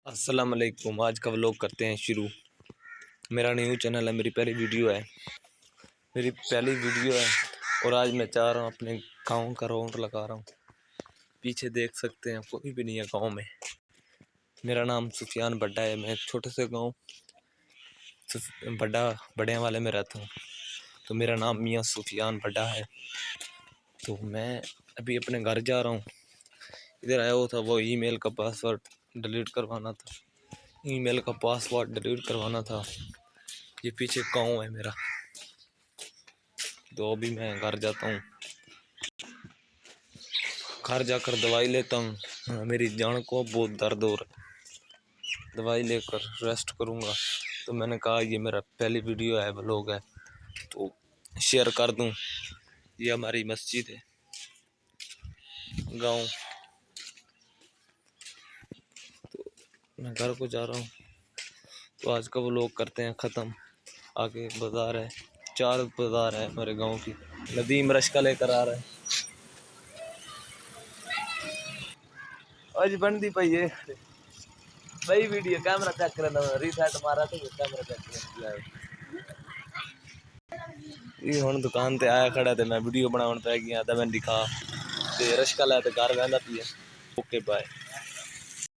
अस्सलाम वालेकुम। आज का व्लॉग करते हैं शुरू। मेरा न्यू चैनल है, मेरी पहली वीडियो है और आज मैं चाह रहा हूँ अपने गांव का राउंड लगा रहा हूँ। पीछे देख सकते हैं कोई भी नहीं है गांव में। मेरा नाम सुफियान भड्डा है। मैं एक छोटे से गांव बड़ियां वाले में रहता हूँ। तो मेरा नाम मियाँ सुफियान भड्डा है। तो मैं अभी अपने घर जा रहा हूँ। इधर आया हुआ था, वो ईमेल का पासवर्ड डिलीट करवाना था। ये पीछे गाँव है मेरा। तो अभी मैं घर जाता हूँ, घर जाकर दवाई लेता हूँ। मेरी जान को बहुत दर्द हो रहा है, दवाई लेकर रेस्ट करूँगा। तो मैंने कहा ये मेरा पहली वीडियो है, व्लॉग है, तो शेयर कर दूँ। ये हमारी मस्जिद है गाँव। तो मैं घर को जा रहा हूँ। तो आज का व्लॉग करते हैं ख़त्म। आगे बाज़ार है, 4 बाज़ार है हमारे गांव की। नदीम रश्का लेकर आ रहा है। आज बनती पई है भाई वीडियो, कैमरा चेक करना, रीसेट मारा तो कैमरा चेक करना। ये हुण दुकान ते आया खड़ा ते मैं वीडियो बनाउण पै गया। तो मैं दिखा ते रश्का लै ते घर वहदा पी है। Okay bye.